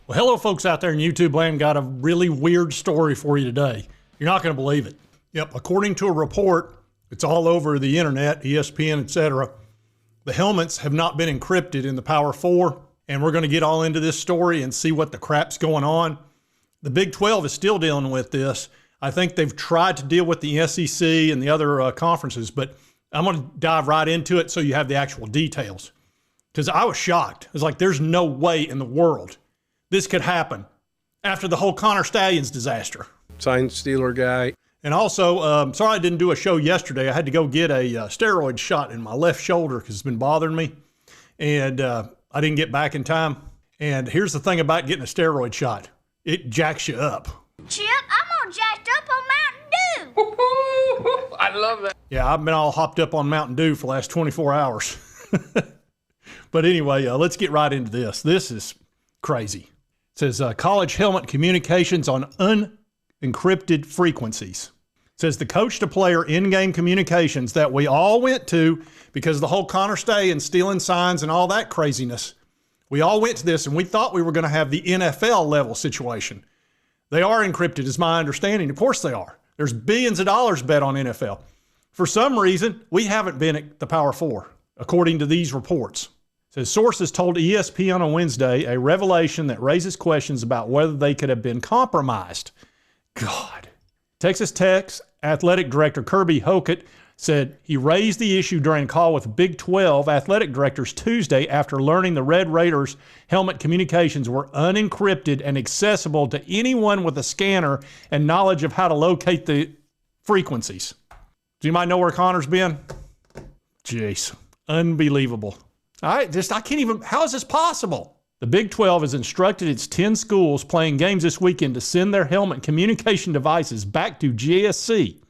Well, hello, folks out there in YouTube land. Got a really weird story for you today. You're not going to believe it. Yep, according to a report, it's all over the internet, ESPN, etc. The helmets have not been encrypted in the Power 4, and we're going to get all into this story and see what the crap's going on. The Big 12 is still dealing with this. I think they've tried to deal with the SEC and the other conferences, but I'm going to dive right into it so you have the actual details. Because I was shocked. I was like, there's no way in the world this could happen after the whole Connor Stallions disaster. Sign stealer guy. And also, sorry I didn't do a show yesterday. I had to go get a steroid shot in my left shoulder because it's been bothering me. And I didn't get back in time. And here's the thing about getting a steroid shot. It jacks you up. Chip, I'm all jacked up on Mountain Dew. I love that. Yeah, I've been all hopped up on Mountain Dew for the last 24 hours. But anyway, let's get right into this. This is crazy. It says college helmet communications on unencrypted frequencies. It says the coach-to-player in-game communications that we all went to because of the whole Connor Stallions stealing signs and all that craziness. We all went to this and we thought we were going to have the NFL level situation. They are encrypted is my understanding. Of course they are. There's billions of dollars bet on NFL. For some reason, we haven't been at the Power 4, according to these reports. It says sources told ESPN on Wednesday a revelation that raises questions about whether they could have been compromised. God. Texas Tech's athletic director Kirby Hocutt said he raised the issue during a call with Big 12 athletic directors Tuesday after learning the Red Raiders' helmet communications were unencrypted and accessible to anyone with a scanner and knowledge of how to locate the frequencies. Do you might know where Connor's been? Jeez, unbelievable. I can't even, how is this possible? The Big 12 has instructed its 10 schools playing games this weekend to send their helmet communication devices back to GSC,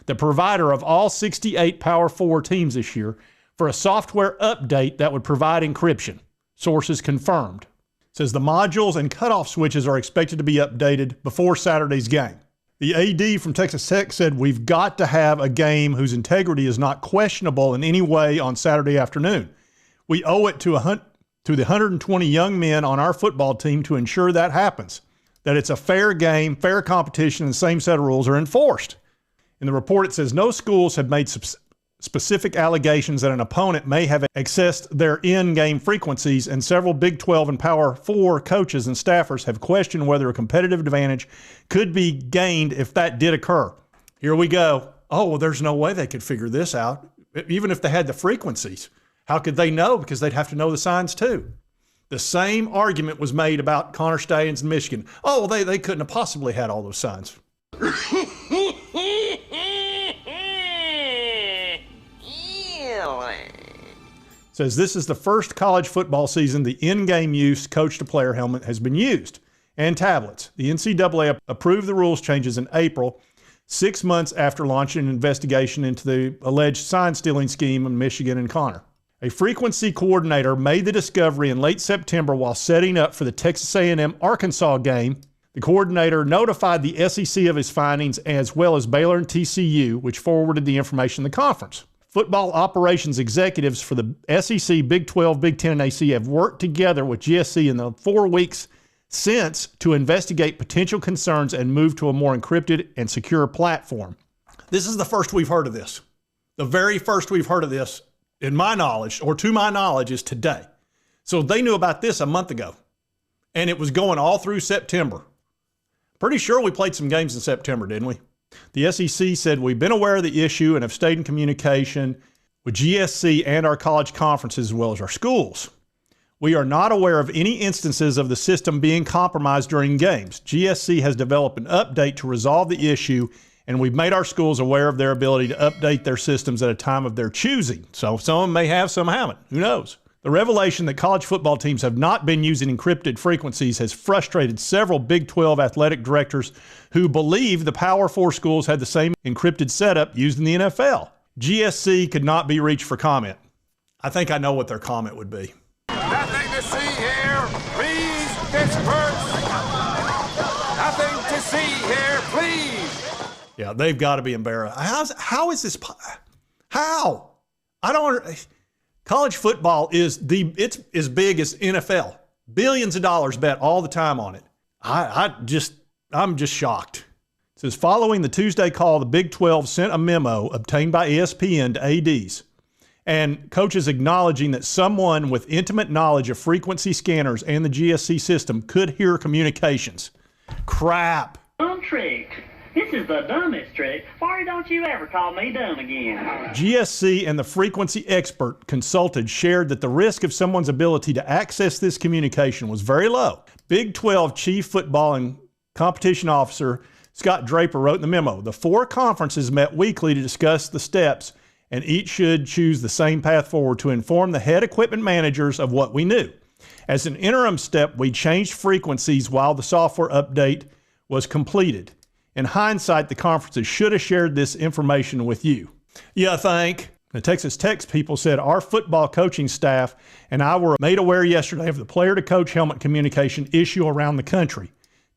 the provider of all 68 Power 4 teams this year, for a software update that would provide encryption. Sources confirmed. It says the modules and cutoff switches are expected to be updated before Saturday's game. The AD from Texas Tech said, we've got to have a game whose integrity is not questionable in any way on Saturday afternoon. We owe it to the 120 young men on our football team to ensure that happens, that it's a fair game, fair competition, and the same set of rules are enforced. In the report, it says no schools have made specific allegations that an opponent may have accessed their in-game frequencies, and several Big 12 and Power 4 coaches and staffers have questioned whether a competitive advantage could be gained if that did occur. Here we go. Oh, well, there's no way they could figure this out, even if they had the frequencies. How could they know? Because they'd have to know the signs too. The same argument was made about Connor Stallions in Michigan. Oh, well, they couldn't have possibly had all those signs. Says this is the first college football season the in-game use coach-to-player helmet has been used, and tablets. The NCAA approved the rules changes in April, 6 months after launching an investigation into the alleged sign-stealing scheme in Michigan and Connor. A frequency coordinator made the discovery in late September while setting up for the Texas A&M Arkansas game. The coordinator notified the SEC of his findings as well as Baylor and TCU, which forwarded the information to the conference. Football operations executives for the SEC, Big 12, Big 10, and AC have worked together with GSC in the 4 weeks since to investigate potential concerns and move to a more encrypted and secure platform. This is the first we've heard of this. The very first we've heard of this, in my knowledge, or to my knowledge, is today. So they knew about this a month ago, and it was going all through September. Pretty sure we played some games in September, didn't we? The SEC said we've been aware of the issue and have stayed in communication with GSC and our college conferences as well as our schools. We are not aware of any instances of the system being compromised during games. GSC has developed an update to resolve the issue, and we've made our schools aware of their ability to update their systems at a time of their choosing. So some of them may have, some haven't. Who knows? The revelation that college football teams have not been using encrypted frequencies has frustrated several Big 12 athletic directors who believe the Power 4 schools had the same encrypted setup used in the NFL. GSC could not be reached for comment. I think I know what their comment would be. Nothing to see here, please disperse. Nothing to see here, please. Yeah, they've got to be embarrassed. How is this? How? I don't. College football is it's as big as NFL. Billions of dollars bet all the time on it. I'm just shocked. It says, following the Tuesday call, the Big 12 sent a memo obtained by ESPN to ADs and coaches acknowledging that someone with intimate knowledge of frequency scanners and the GSC system could hear communications. Crap. Dumb trick. This is the dumbest trick. Why don't you ever call me dumb again? GSC and the frequency expert consulted shared that the risk of someone's ability to access this communication was very low. Big 12 Chief Football and Competition Officer Scott Draper wrote in the memo, the 4 conferences met weekly to discuss the steps, and each should choose the same path forward to inform the head equipment managers of what we knew. As an interim step, we changed frequencies while the software update was completed. In hindsight, the conferences should have shared this information with you. You think? The Texas Tech people said, our football coaching staff and I were made aware yesterday of the player-to-coach helmet communication issue around the country.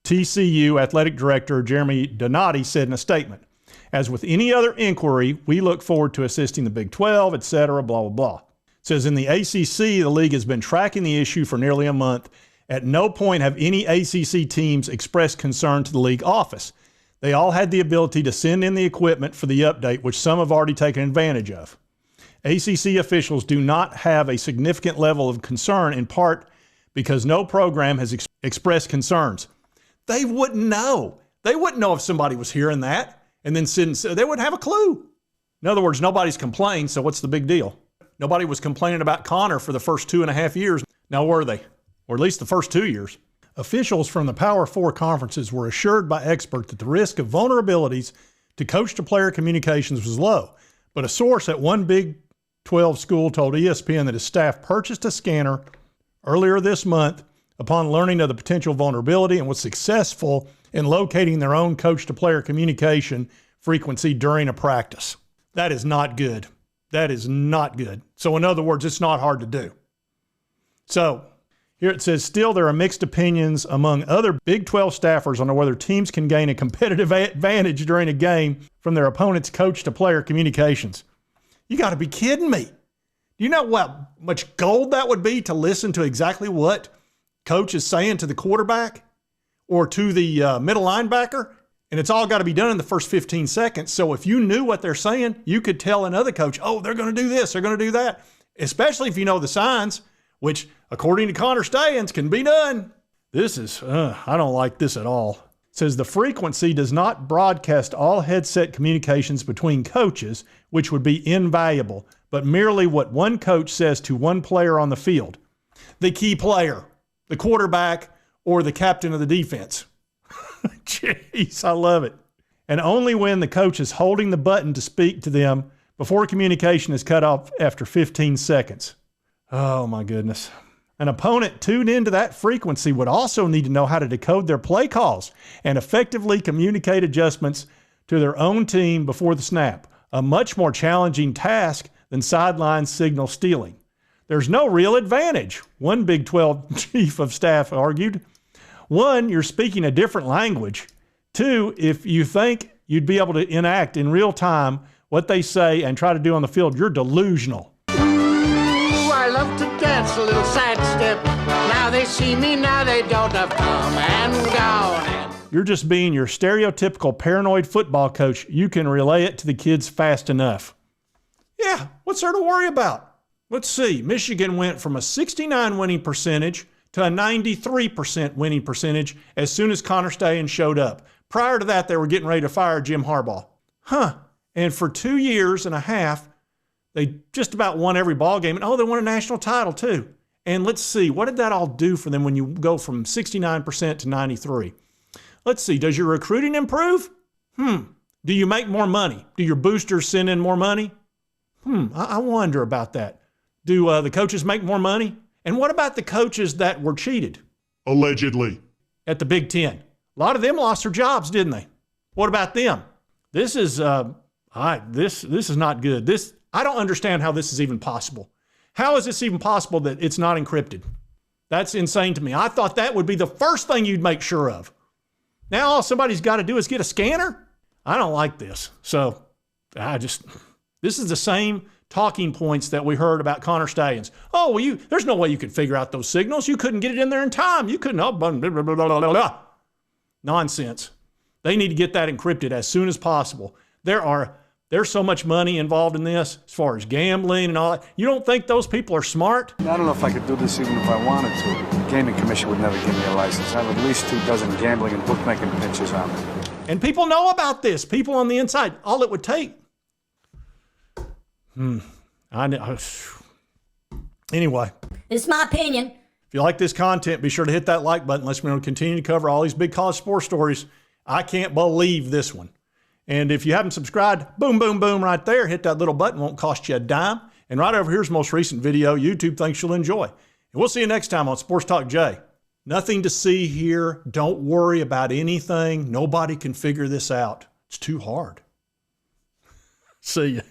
TCU Athletic Director Jeremy Donati said in a statement, as with any other inquiry, we look forward to assisting the Big 12, etc., blah, blah, blah. It says in the ACC, the league has been tracking the issue for nearly a month. At no point have any ACC teams expressed concern to the league office. They all had the ability to send in the equipment for the update, which some have already taken advantage of. ACC officials do not have a significant level of concern, in part because no program has expressed concerns. They wouldn't know. They wouldn't know if somebody was hearing that and then they wouldn't have a clue. In other words, nobody's complained, so what's the big deal? Nobody was complaining about Connor for the first 2.5 years. Now were they? Or at least the first 2 years. Officials from the Power 4 conferences were assured by experts that the risk of vulnerabilities to coach-to-player communications was low. But a source at one Big 12 school told ESPN that his staff purchased a scanner earlier this month upon learning of the potential vulnerability and was successful in locating their own coach-to-player communication frequency during a practice. That is not good. That is not good. So in other words, it's not hard to do. So here it says, still there are mixed opinions among other Big 12 staffers on whether teams can gain a competitive advantage during a game from their opponent's coach-to-player communications. You got to be kidding me. Do you know what much gold that would be to listen to exactly what coach is saying to the quarterback or to the middle linebacker? And it's all got to be done in the first 15 seconds. So if you knew what they're saying, you could tell another coach, oh, they're going to do this, they're going to do that, especially if you know the signs, which, according to Connor Stalions, can be done. This is, I don't like this at all. It says the frequency does not broadcast all headset communications between coaches, which would be invaluable, but merely what one coach says to one player on the field. The key player, the quarterback, or the captain of the defense. Jeez, I love it. And only when the coach is holding the button to speak to them before communication is cut off after 15 seconds. Oh my goodness. An opponent tuned into that frequency would also need to know how to decode their play calls and effectively communicate adjustments to their own team before the snap, a much more challenging task than sideline signal stealing. There's no real advantage, one Big 12 chief of staff argued. One, you're speaking a different language. Two, if you think you'd be able to enact in real time what they say and try to do on the field, you're delusional. I love to dance a little sidestep. Now they see me, now they don't. Have come and gone. You're just being your stereotypical paranoid football coach. You can relay it to the kids fast enough. Yeah, what's there to worry about? Let's see. Michigan went from a 69 winning percentage to a 93% winning percentage as soon as Connor Stalions showed up. Prior to that, they were getting ready to fire Jim Harbaugh. And for 2.5 years, they just about won every ball game. And they won a national title too. And let's see, what did that all do for them when you go from 69% to 93%? Let's see, does your recruiting improve? Do you make more money? Do your boosters send in more money? I wonder about that. Do the coaches make more money? And what about the coaches that were cheated? Allegedly. At the Big Ten. A lot of them lost their jobs, didn't they? What about them? This is this is not good. I don't understand how this is even possible. How is this even possible that it's not encrypted? That's insane to me. I thought that would be the first thing you'd make sure of. Now all somebody's got to do is get a scanner? I don't like this. So this is the same talking points that we heard about Connor Stallions. Oh, well, there's no way you could figure out those signals. You couldn't get it in there in time. You couldn't. Blah, blah, blah, blah, blah, blah. Nonsense. They need to get that encrypted as soon as possible. There's so much money involved in this as far as gambling and all that. You don't think those people are smart? I don't know if I could do this even if I wanted to. The Gaming Commission would never give me a license. I have at least 24 gambling and bookmaking pinches on me. And people know about this. People on the inside. All it would take. I know. Anyway. It's my opinion. If you like this content, be sure to hit that like button. Let's continue to cover all these big college sports stories. I can't believe this one. And if you haven't subscribed, boom, boom, boom, right there. Hit that little button. Won't cost you a dime. And right over here's the most recent video YouTube thinks you'll enjoy. And we'll see you next time on Sports Talk Jay. Nothing to see here. Don't worry about anything. Nobody can figure this out. It's too hard. See ya.